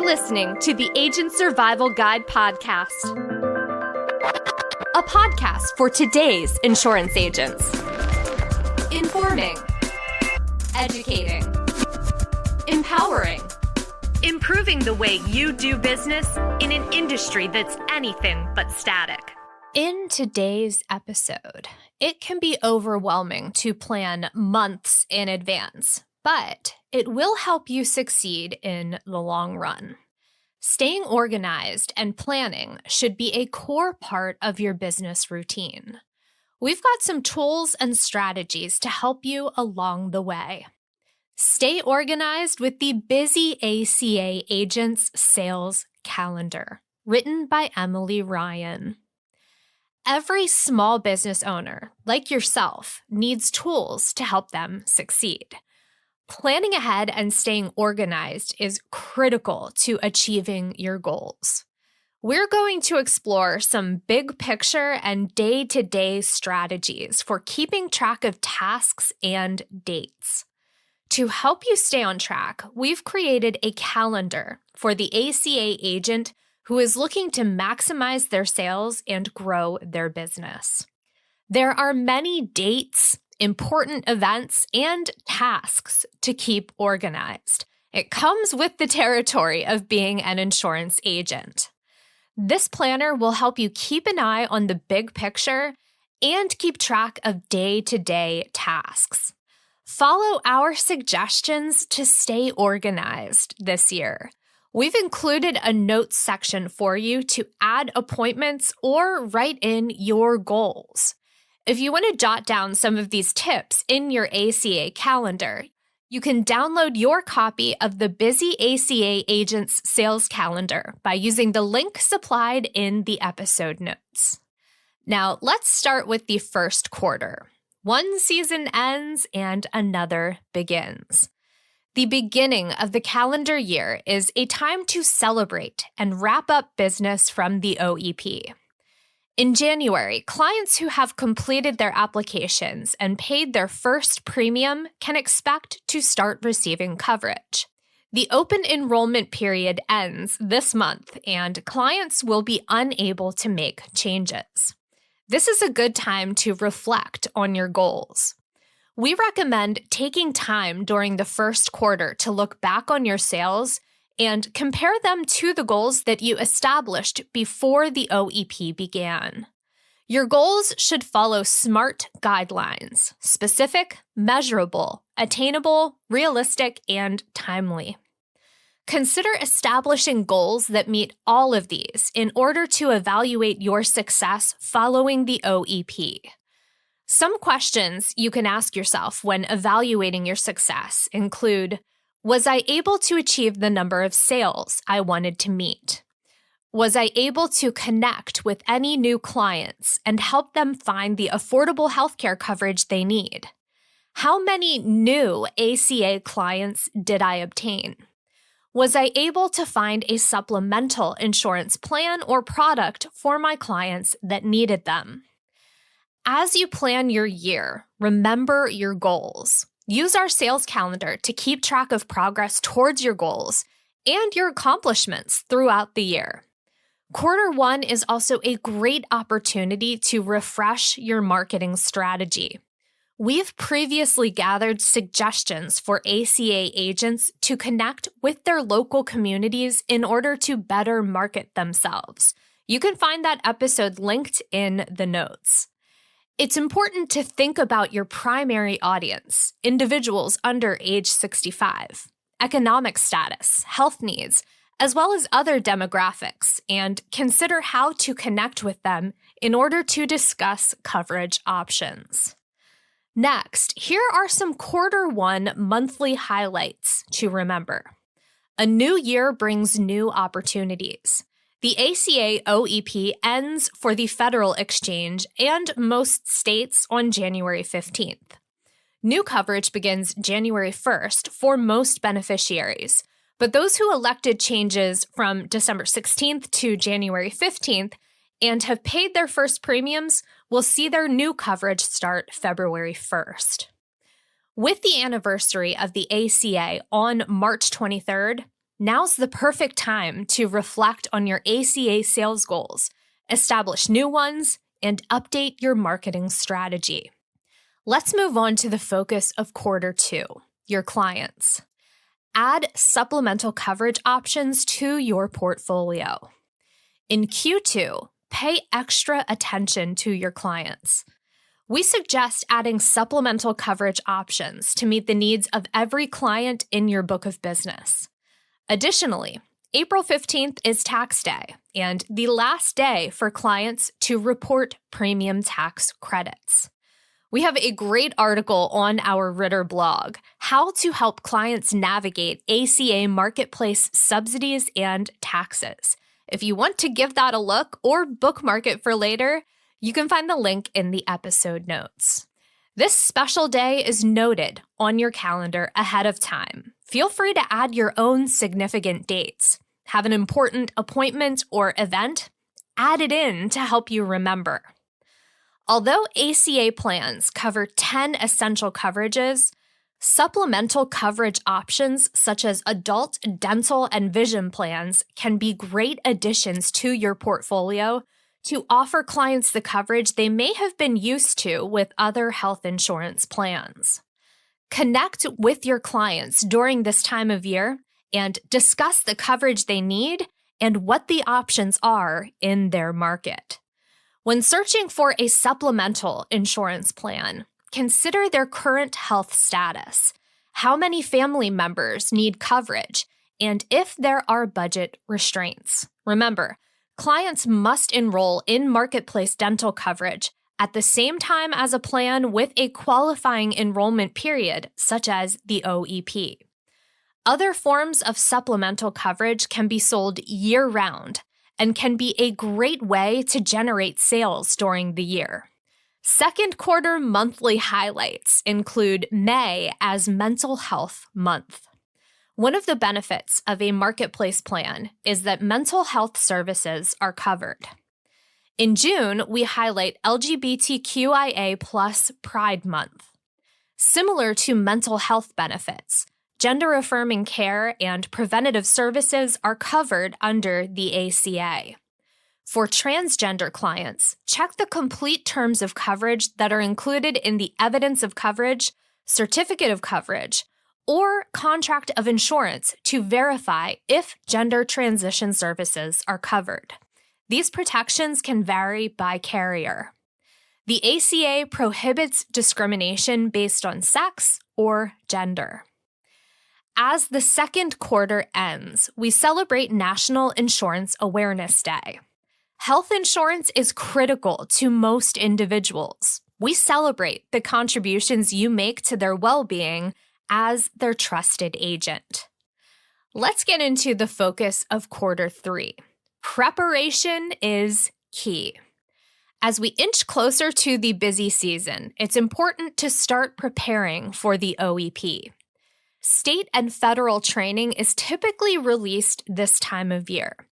listening to the Agent Survival Guide podcast, a podcast for today's insurance agents. Informing, educating, empowering, improving the way you do business in an industry that's anything but static. In today's episode, it can be overwhelming to plan months in advance, but it will help you succeed in the long run. Staying organized and planning should be a core part of your business routine. We've got some tools and strategies to help you along the way. Stay organized with the Busy ACA Agents Sales Calendar, written by Emily Ryan. Every small business owner, like yourself, needs tools to help them succeed. Planning ahead and staying organized is critical to achieving your goals. We're going to explore some big picture and day-to-day strategies for keeping track of tasks and dates. To help you stay on track, we've created a calendar for the ACA agent who is looking to maximize their sales and grow their business. There are many dates, important events, and tasks to keep organized. It comes with the territory of being an insurance agent. This planner will help you keep an eye on the big picture and keep track of day-to-day tasks. Follow our suggestions to stay organized this year. We've included a notes section for you to add appointments or write in your goals. If you want to jot down some of these tips in your ACA calendar, you can download your copy of the Busy ACA Agents Sales Calendar by using the link supplied in the episode notes. Now, let's start with the first quarter. One season ends and another begins. The beginning of the calendar year is a time to celebrate and wrap up business from the OEP. In January, clients who have completed their applications and paid their first premium can expect to start receiving coverage. The open enrollment period ends this month, and clients will be unable to make changes. This is a good time to reflect on your goals. We recommend taking time during the first quarter to look back on your sales and compare them to the goals that you established before the OEP began. Your goals should follow SMART guidelines: specific, measurable, attainable, realistic, and timely. Consider establishing goals that meet all of these in order to evaluate your success following the OEP. Some questions you can ask yourself when evaluating your success include: was I able to achieve the number of sales I wanted to meet? Was I able to connect with any new clients and help them find the affordable healthcare coverage they need? How many new ACA clients did I obtain? Was I able to find a supplemental insurance plan or product for my clients that needed them? As you plan your year, remember your goals. Use our sales calendar to keep track of progress towards your goals and your accomplishments throughout the year. Quarter one is also a great opportunity to refresh your marketing strategy. We've previously gathered suggestions for ACA agents to connect with their local communities in order to better market themselves. You can find that episode linked in the notes. It's important to think about your primary audience, individuals under age 65, economic status, health needs, as well as other demographics, and consider how to connect with them in order to discuss coverage options. Next, here are some quarter one monthly highlights to remember. A new year brings new opportunities. The ACA OEP ends for the federal exchange and most states on January 15th. New coverage begins January 1st for most beneficiaries, but those who elected changes from December 16th to January 15th and have paid their first premiums will see their new coverage start February 1st. With the anniversary of the ACA on March 23rd, now's the perfect time to reflect on your ACA sales goals, establish new ones, and update your marketing strategy. Let's move on to the focus of quarter 2, your clients. Add supplemental coverage options to your portfolio. In Q2, pay extra attention to your clients. We suggest adding supplemental coverage options to meet the needs of every client in your book of business. Additionally, April 15th is tax day and the last day for clients to report premium tax credits. We have a great article on our Ritter blog, How to Help Clients Navigate ACA Marketplace Subsidies and Taxes. If you want to give that a look or bookmark it for later, you can find the link in the episode notes. This special day is noted on your calendar ahead of time. Feel free to add your own significant dates. Have an important appointment or event? Add it in to help you remember. Although ACA plans cover 10 essential coverages, supplemental coverage options such as adult, dental, and vision plans can be great additions to your portfolio to offer clients the coverage they may have been used to with other health insurance plans. Connect with your clients during this time of year and discuss the coverage they need and what the options are in their market. When searching for a supplemental insurance plan, consider their current health status, how many family members need coverage, and if there are budget restraints. Remember, clients must enroll in Marketplace dental coverage at the same time as a plan with a qualifying enrollment period, such as the OEP. Other forms of supplemental coverage can be sold year-round and can be a great way to generate sales during the year. Second quarter monthly highlights include May as Mental Health Month. One of the benefits of a marketplace plan is that mental health services are covered. In June, we highlight LGBTQIA+ Pride Month. Similar to mental health benefits, gender-affirming care and preventative services are covered under the ACA. For transgender clients, check the complete terms of coverage that are included in the Evidence of Coverage, Certificate of Coverage, or Contract of Insurance to verify if gender transition services are covered. These protections can vary by carrier. The ACA prohibits discrimination based on sex or gender. As the second quarter ends, we celebrate National Insurance Awareness Day. Health insurance is critical to most individuals. We celebrate the contributions you make to their well-being as their trusted agent. Let's get into the focus of quarter 3. Preparation is key. As we inch closer to the busy season, it's important to start preparing for the OEP. State and federal training is typically released this time of year.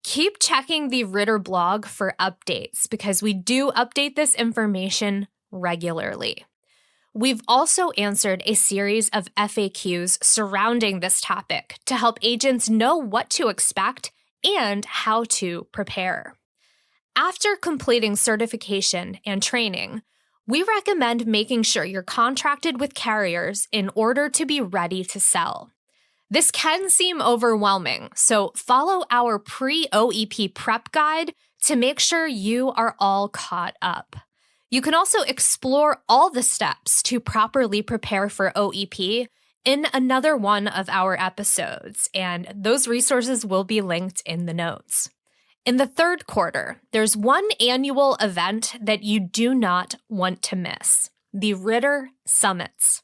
Keep checking the Ritter blog for updates because we do update this information regularly. We've also answered a series of FAQs surrounding this topic to help agents know what to expect and how to prepare. After completing certification and training, we recommend making sure you're contracted with carriers in order to be ready to sell. This can seem overwhelming, so follow our pre-OEP prep guide to make sure you are all caught up. You can also explore all the steps to properly prepare for OEP in another one of our episodes, and those resources will be linked in the notes. In the third quarter, there's one annual event that you do not want to miss: the Ritter Summits.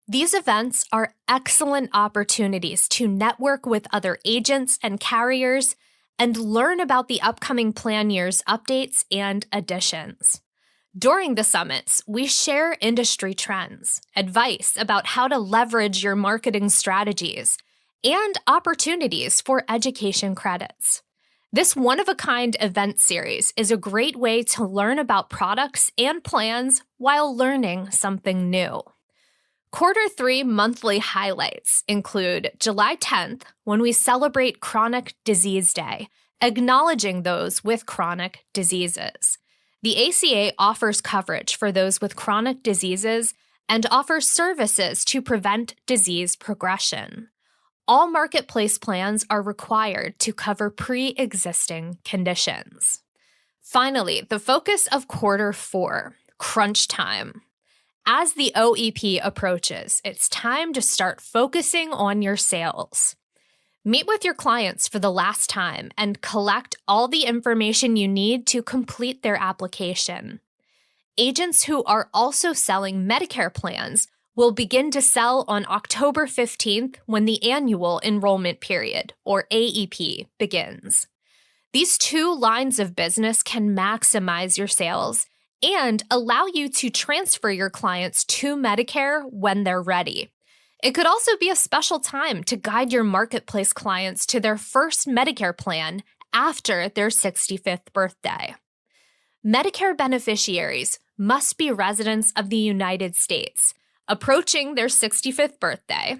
These events are excellent opportunities to network with other agents and carriers and learn about the upcoming plan year's updates and additions. During the summits, we share industry trends, advice about how to leverage your marketing strategies, and opportunities for education credits. This one-of-a-kind event series is a great way to learn about products and plans while learning something new. Q3 monthly highlights include July 10th, when we celebrate Chronic Disease Day, acknowledging those with chronic diseases. The ACA offers coverage for those with chronic diseases and offers services to prevent disease progression. All marketplace plans are required to cover pre-existing conditions. Finally, the focus of Q4, crunch time. As the OEP approaches, it's time to start focusing on your sales. Meet with your clients for the last time and collect all the information you need to complete their application. Agents who are also selling Medicare plans will begin to sell on October 15th when the annual enrollment period, or AEP, begins. These two lines of business can maximize your sales and allow you to transfer your clients to Medicare when they're ready. It could also be a special time to guide your marketplace clients to their first Medicare plan after their 65th birthday. Medicare beneficiaries must be residents of the United States, approaching their 65th birthday,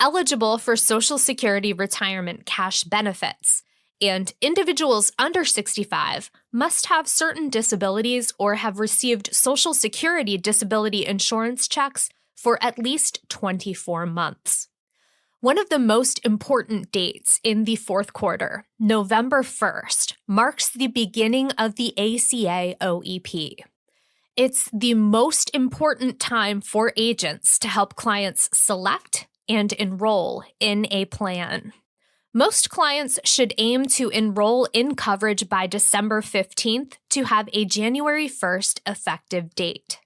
eligible for Social Security retirement cash benefits, and individuals under 65 must have certain disabilities or have received Social Security disability insurance checks for at least 24 months. One of the most important dates in the fourth quarter, November 1st, marks the beginning of the ACA OEP. It's the most important time for agents to help clients select and enroll in a plan. Most clients should aim to enroll in coverage by December 15th to have a January 1st effective date.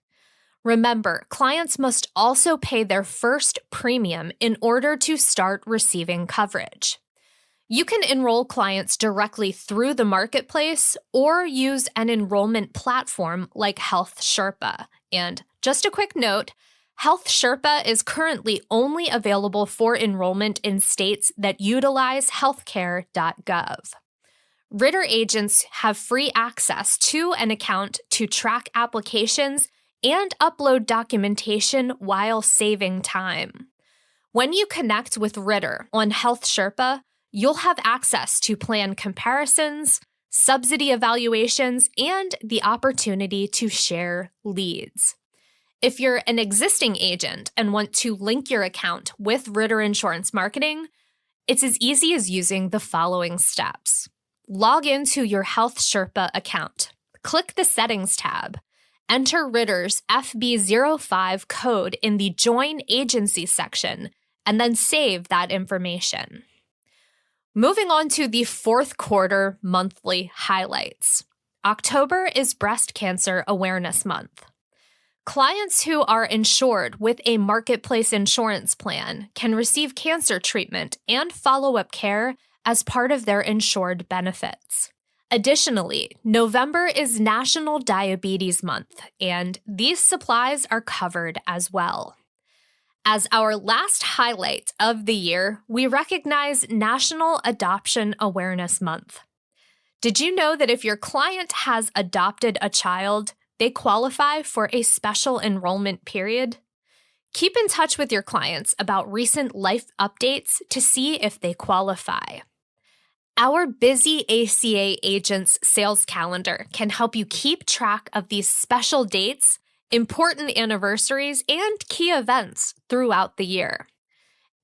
Remember, clients must also pay their first premium in order to start receiving coverage. You can enroll clients directly through the marketplace or use an enrollment platform like Health Sherpa. And just a quick note, Health Sherpa is currently only available for enrollment in states that utilize healthcare.gov. Ritter agents have free access to an account to track applications and upload documentation while saving time. When you connect with Ritter on Health Sherpa, you'll have access to plan comparisons, subsidy evaluations, and the opportunity to share leads. If you're an existing agent and want to link your account with Ritter Insurance Marketing, it's as easy as using the following steps. Log into your Health Sherpa account. Click the Settings tab. Enter Ritter's FB05 code in the Join Agency section, and then save that information. Moving on to the fourth quarter monthly highlights. October is Breast Cancer Awareness Month. Clients who are insured with a marketplace insurance plan can receive cancer treatment and follow-up care as part of their insured benefits. Additionally, November is National Diabetes Month, and these supplies are covered as well. As our last highlight of the year, we recognize National Adoption Awareness Month. Did you know that if your client has adopted a child, they qualify for a special enrollment period? Keep in touch with your clients about recent life updates to see if they qualify. Our busy ACA agents sales calendar can help you keep track of these special dates, important anniversaries, and key events throughout the year.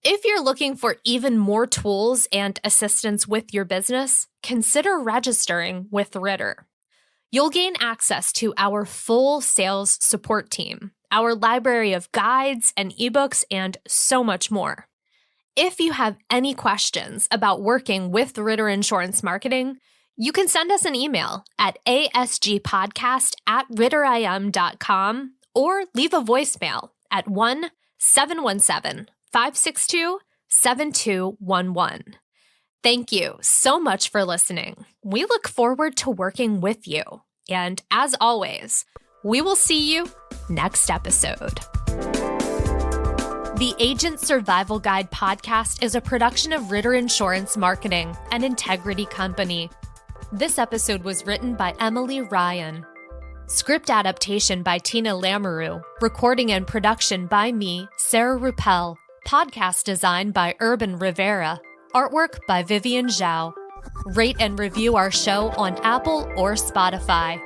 If you're looking for even more tools and assistance with your business, consider registering with Ritter. You'll gain access to our full sales support team, our library of guides and ebooks, and so much more. If you have any questions about working with Ritter Insurance Marketing, you can send us an email at asgpodcast@ritterim.com or leave a voicemail at 1-717-562-7211. Thank you so much for listening. We look forward to working with you. And as always, we will see you next episode. The Agent Survival Guide podcast is a production of Ritter Insurance Marketing, an integrity company. This episode was written by Emily Ryan. Script adaptation by Tina Lamoureux. Recording and production by me, Sarah Ruppel. Podcast design by Urban Rivera. Artwork by Vivian Zhao. Rate and review our show on Apple or Spotify.